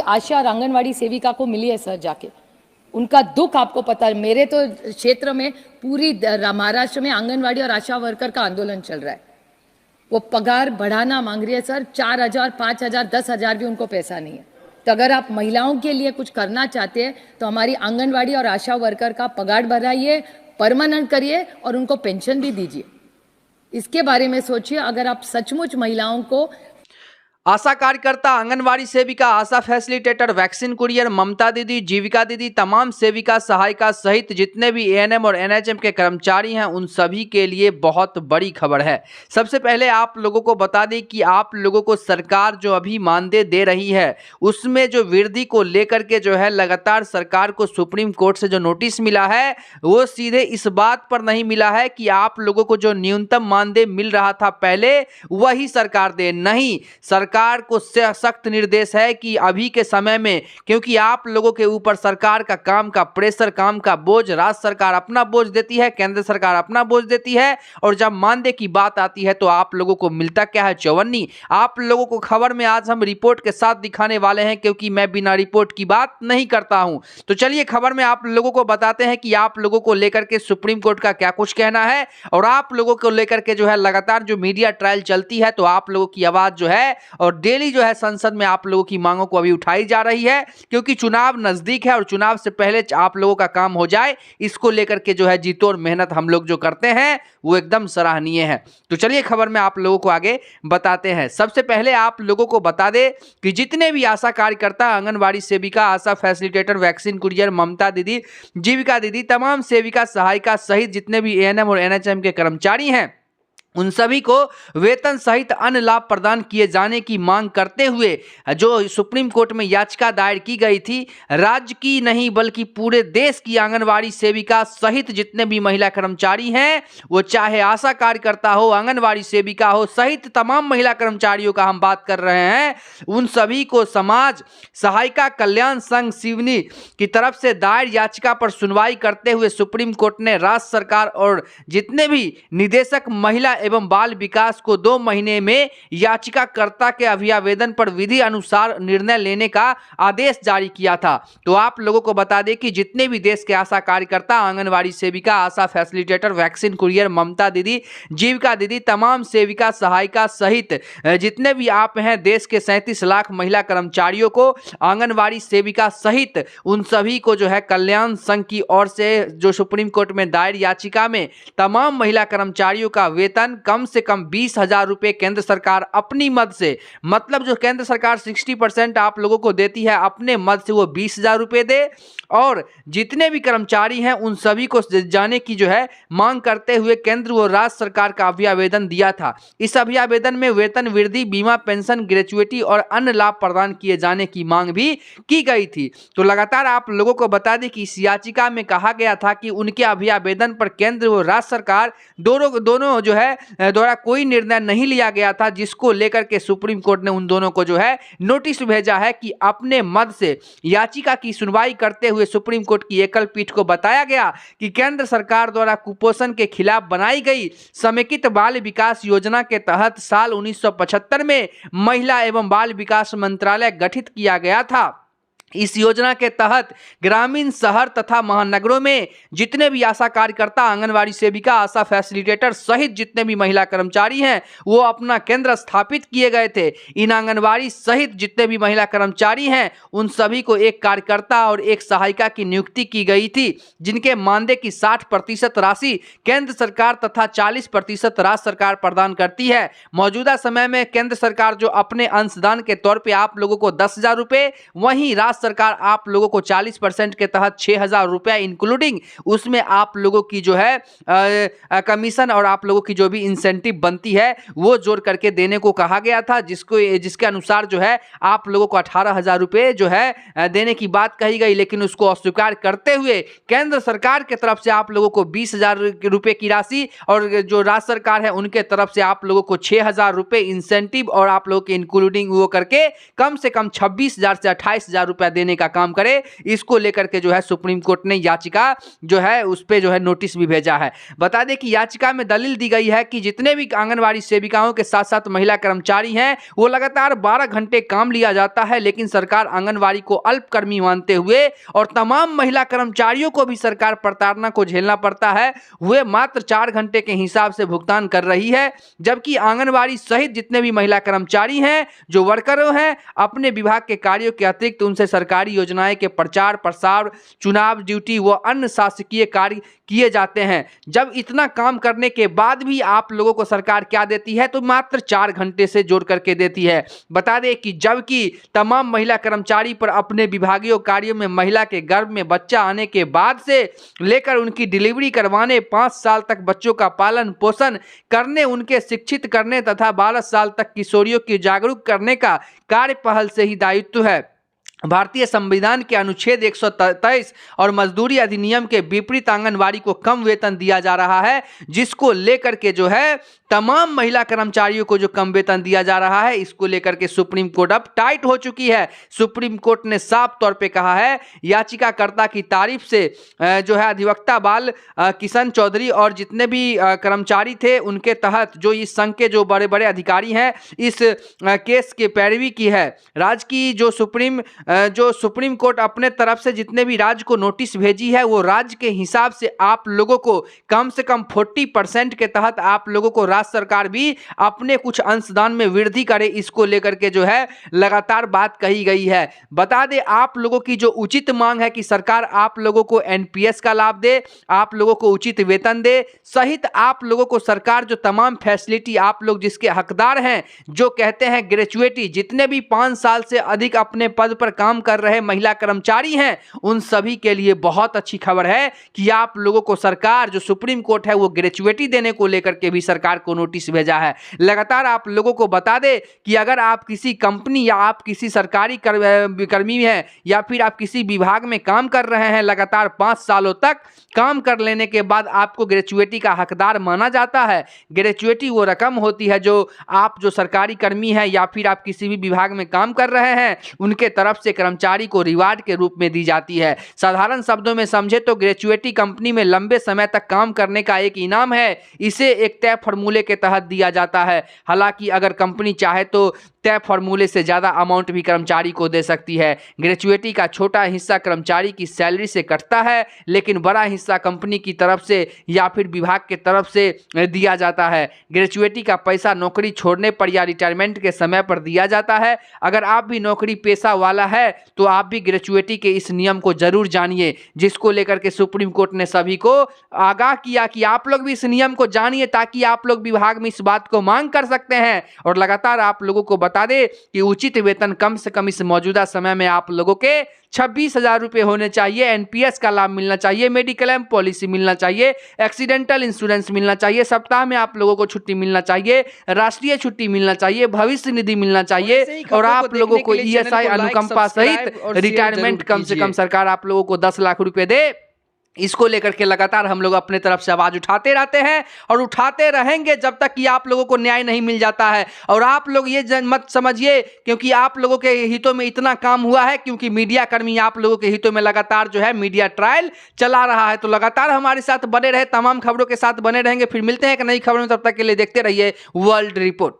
आशा और आंगनवाड़ी सेविका को मिली है सर जाके, उनका दुख आपको पता है। मेरे तो क्षेत्र में पूरी महाराष्ट्र में आंगनवाड़ी और आशा वर्कर का आंदोलन चल रहा है। वो पगार बढ़ाना मांग रही है सर, 4,000, 5,000, 10,000 भी उनको पैसा नहीं है। तो अगर आप महिलाओं के लिए कुछ करना चाहते हैं तो हमारी आंगनवाड़ी और आशा वर्कर का पगार बढ़ाइए, परमानेंट करिए और उनको पेंशन भी दीजिए। इसके बारे में सोचिए अगर आप सचमुच महिलाओं को। आशा कार्यकर्ता, आंगनवाड़ी सेविका, आशा फैसिलिटेटर, वैक्सीन कुरियर, ममता दीदी, जीविका दीदी, तमाम सेविका सहायिका सहित जितने भी एएनएम और एनएचएम के कर्मचारी हैं उन सभी के लिए बहुत बड़ी खबर है। सबसे पहले आप लोगों को बता दें कि आप लोगों को सरकार जो अभी मानदेय दे रही है उसमें जो वृद्धि को लेकर के जो है लगातार सरकार को सुप्रीम कोर्ट से जो नोटिस मिला है वो सीधे इस बात पर नहीं मिला है कि आप लोगों को जो न्यूनतम मानदेय मिल रहा था पहले वही सरकार दे। नहीं, सरकार को सख्त निर्देश है कि अभी के समय में, क्योंकि आप लोगों के ऊपर सरकार का काम का प्रेशर, काम का बोझ, राज्य सरकार अपना बोझ देती है, केंद्र सरकार अपना बोझ देती है, और जब मानदेय की बात आती है तो आप लोगों को मिलता क्या है? चौवन्नी। आप लोगों को खबर में आज हम रिपोर्ट के साथ दिखाने वाले हैं, क्योंकि मैं बिना रिपोर्ट की बात नहीं करता हूं। तो चलिए खबर में आप लोगों को बताते हैं कि आप लोगों को लेकर के सुप्रीम कोर्ट का क्या कुछ कहना है, और आप लोगों को लेकर के जो है लगातार जो मीडिया ट्रायल चलती है तो आप लोगों की आवाज जो है और डेली जो है संसद में आप लोगों की मांगों को अभी उठाई जा रही है, क्योंकि चुनाव नजदीक है और चुनाव से पहले आप लोगों का काम हो जाए, इसको लेकर के जो है जीतोड़ मेहनत हम लोग जो करते हैं वो एकदम सराहनीय है। तो चलिए खबर में आप लोगों को आगे बताते हैं। सबसे पहले आप लोगों को बता दें कि जितने भी आशा कार्यकर्ता, आंगनवाड़ी सेविका, आशा फैसिलिटेटर, वैक्सीन कुरियर, ममता दीदी, जीविका दीदी, तमाम सेविका सहायिका सहित जितने भी एएनएम और एनएचएम के कर्मचारी हैं उन सभी को वेतन सहित अन्य लाभ प्रदान किए जाने की मांग करते हुए जो सुप्रीम कोर्ट में याचिका दायर की गई थी, राज्य की नहीं बल्कि पूरे देश की आंगनवाड़ी सेविका सहित जितने भी महिला कर्मचारी हैं, वो चाहे आशा कार्यकर्ता हो, आंगनवाड़ी सेविका हो, सहित तमाम महिला कर्मचारियों का हम बात कर रहे हैं, उन सभी को समाज सहायिका कल्याण संघ सिवनी की तरफ से दायर याचिका पर सुनवाई करते हुए सुप्रीम कोर्ट ने राज्य सरकार और जितने भी निदेशक महिला एवं बाल विकास को 2 महीने में याचिकाकर्ता के अभियावेदन पर विधि अनुसार निर्णय लेने का आदेश जारी किया था। तो आप लोगों को बता दें कि जितने भी देश के आशा कार्यकर्ता, आंगनवाड़ी सेविका, आशा फैसिलिटेटर, वैक्सीन कुरियर, ममता दीदी, जीविका दीदी, तमाम सेविका सहायिका सहित जितने भी आप हैं देश के 37 लाख महिला कर्मचारियों को, आंगनवाड़ी सेविका सहित उन सभी को जो है कल्याण संघ की ओर से जो सुप्रीम कोर्ट में दायर याचिका में तमाम महिला कर्मचारियों का वेतन कम से कम 20,000 रुपए केंद्र सरकार अपनी मद से, मतलब जो केंद्र सरकार 60% आप लोगों को देती है अपने मद से, वो 20,000 रुपए दे, और जितने भी कर्मचारी हैं उन सभी को जाने की जो है मांग करते हुए केंद्र व राज्य सरकार का अभियावेदन दिया था। इस अभियावेदन में वेतन वृद्धि, बीमा, पेंशन, ग्रेचुइटी और अन्य लाभ प्रदान किए जाने की मांग भी की गई थी। तो लगातार आप लोगों को बता दें कि इस याचिका में कहा गया था कि उनके अभियावेदन पर केंद्र व राज्य सरकार दोनों जो है द्वारा कोई निर्णय नहीं लिया गया था, जिसको लेकर के सुप्रीम कोर्ट ने उन दोनों को जो है नोटिस भेजा है कि अपने मद से याचिका की सुनवाई करते हुए सुप्रीम कोर्ट की एकल पीठ को बताया गया कि केंद्र सरकार द्वारा कुपोषण के खिलाफ बनाई गई समेकित बाल विकास योजना के तहत साल 1975 में महिला एवं बाल विकास मंत्रालय गठित किया गया था। इस योजना के तहत ग्रामीण, शहर तथा महानगरों में जितने भी आशा कार्यकर्ता, आंगनवाड़ी सेविका, आशा फैसिलिटेटर सहित जितने भी महिला कर्मचारी हैं वो अपना केंद्र स्थापित किए गए थे। इन आंगनवाड़ी सहित जितने भी महिला कर्मचारी हैं उन सभी को एक कार्यकर्ता और एक सहायिका की नियुक्ति की गई थी, जिनके मानदेय की 60% राशि केंद्र सरकार तथा 40% राज्य सरकार प्रदान करती है। मौजूदा समय में केंद्र सरकार जो अपने अंशदान के तौर पर आप लोगों को 10,000 रुपये, वहीं सरकार आप लोगों को 40% के तहत 6,000 रुपया इंक्लूडिंग उसमें आप लोगों की जो है कमीशन और आप लोगों की जो भी इंसेंटिव बनती है वो जोड़ करके देने को कहा गया था, जिसके अनुसार जो है आप लोगों को 18,000 रुपये जो है देने की बात कही गई, लेकिन उसको अस्वीकार करते हुए केंद्र सरकार के तरफ से आप लोगों को 20,000 रुपये की राशि और जो राज्य सरकार है उनके तरफ से आप लोगों को 6,000 रुपये इंसेंटिव और आप लोगों के इंक्लूडिंग वो करके कम से कम 26,000 से 28,000 रुपया रुपया देने का काम करे, इसको लेकर के जो है सुप्रीम कोर्ट ने याचिका जो है उस पे जो है नोटिस भी भेजा है। बता दें कि याचिका में दलील दी गई है कि जितने भी आंगनवाड़ी सेविकाओं के साथ साथ महिला कर्मचारी हैं वो लगातार 12 घंटे काम लिया जाता है, लेकिन सरकार आंगनवाड़ी को अल्पकर्मी मानते हुए और तमाम महिला कर्मचारियों को भी सरकार प्रताड़ना को झेलना पड़ता है, वे मात्र 4 घंटे के हिसाब से भुगतान कर रही है। जबकि आंगनवाड़ी सहित जितने भी महिला कर्मचारी हैं, जो वर्करों हैं, अपने विभाग के कार्यों के अतिरिक्त उनसे सरकारी योजनाएं के प्रचार प्रसार, चुनाव ड्यूटी व अन्य शासकीय कार्य किए जाते हैं। जब इतना काम करने के बाद भी आप लोगों को सरकार क्या देती है, तो मात्र 4 घंटे से जोड़ करके देती है। बता दें कि जबकि तमाम महिला कर्मचारी पर अपने विभागीय कार्यों में महिला के गर्भ में बच्चा आने के बाद से लेकर उनकी डिलीवरी करवाने, 5 साल तक बच्चों का पालन पोषण करने, उनके शिक्षित करने तथा 12 साल तक किशोरियों की जागरूक करने का कार्य पहल से ही दायित्व है। भारतीय संविधान के अनुच्छेद 123 और मजदूरी अधिनियम के विपरीत आंगनवाड़ी को कम वेतन दिया जा रहा है, जिसको लेकर के जो है तमाम महिला कर्मचारियों को जो कम वेतन दिया जा रहा है, इसको लेकर के सुप्रीम कोर्ट अब टाइट हो चुकी है। सुप्रीम कोर्ट ने साफ तौर पे कहा है, याचिकाकर्ता की तारीफ से जो है अधिवक्ता बाल किशन चौधरी और जितने भी कर्मचारी थे उनके तहत जो इस संघ के जो बड़े बड़े अधिकारी हैं इस केस के पैरवी की है। राज्य की जो सुप्रीम कोर्ट अपने तरफ से जितने भी राज्य को नोटिस भेजी है, वो राज्य के हिसाब से आप लोगों को कम से कम 40% के तहत आप लोगों को राज्य सरकार भी अपने कुछ अंशदान में वृद्धि करे, इसको लेकर के जो है लगातार बात कही गई है। बता दें आप लोगों की जो उचित मांग है कि सरकार आप लोगों को एनपीएस का लाभ दे, आप लोगों को उचित वेतन दे, सहित आप लोगों को सरकार जो तमाम फैसिलिटी आप लोग जिसके हकदार हैं, जो कहते हैं ग्रेजुएटी, जितने भी 5 साल से अधिक अपने पद पर काम कर रहे महिला कर्मचारी हैं, उन सभी के लिए बहुत अच्छी खबर है कि आप लोगों को सरकार जो सुप्रीम कोर्ट है वो ग्रेजुएटी देने को लेकर के भी सरकार को नोटिस भेजा है। लगातार आप लोगों को बता दे कि अगर आप किसी कंपनी या आप किसी सरकारी कर्मी हैं या फिर आप किसी विभाग में काम कर रहे हैं, लगातार 5 सालों तक काम कर लेने के बाद आपको ग्रेजुएटी का हकदार माना जाता है। ग्रेजुएटी वो रकम होती है जो आप जो सरकारी कर्मी हैं या फिर आप किसी भी विभाग में काम कर रहे हैं उनके तरफ से कर्मचारी को रिवार्ड के रूप में दी जाती है। साधारण शब्दों में समझे तो ग्रेजुएटी कंपनी में लंबे समय तक काम करने का एक इनाम है। इसे एक तय फॉर्मूले के तहत दिया जाता है। हालांकि अगर कंपनी चाहे तो तय फॉर्मूले से ज़्यादा अमाउंट भी कर्मचारी को दे सकती है। ग्रेजुएटी का छोटा हिस्सा कर्मचारी की सैलरी से कटता है, लेकिन बड़ा हिस्सा कंपनी की तरफ से या फिर विभाग के तरफ से दिया जाता है। ग्रेजुएटी का पैसा नौकरी छोड़ने पर या रिटायरमेंट के समय पर दिया जाता है। अगर आप भी नौकरी पेशा वाला है तो आप भी ग्रेजुएटी के इस नियम को जरूर जानिए, जिसको लेकर के सुप्रीम कोर्ट ने सभी को आगाह किया कि आप लोग भी इस नियम को जानिए ताकि आप लोग विभाग में इस बात को मांग कर सकते हैं। और लगातार आप लोगों को बता दें कि उचित वेतन कम से कम इस मौजूदा समय में आप लोगों के 26,000 रुपये होने चाहिए। एनपीएस का लाभ मिलना चाहिए, मेडिक्लेम पॉलिसी मिलना चाहिए, एक्सीडेंटल इंश्योरेंस मिलना चाहिए, सप्ताह में आप लोगों को छुट्टी मिलना चाहिए, राष्ट्रीय छुट्टी मिलना चाहिए, भविष्य निधि मिलना चाहिए और आप लोगों को ईएसआई अनुकंपा सहित रिटायरमेंट कम से कम सरकार आप लोगों को 10 लाख रुपए दे। इसको लेकर के लगातार हम लोग अपने तरफ से आवाज उठाते रहते हैं और उठाते रहेंगे जब तक कि आप लोगों को न्याय नहीं मिल जाता है। और आप लोग ये मत समझिए क्योंकि आप लोगों के हितों में इतना काम हुआ है, क्योंकि मीडिया कर्मी आप लोगों के हितों में लगातार जो है मीडिया ट्रायल चला रहा है। तो लगातार हमारे साथ बने रहे, तमाम खबरों के साथ बने रहेंगे। फिर मिलते हैं एक नई खबर में, तब तक के लिए देखते रहिए वर्ल्ड रिपोर्ट।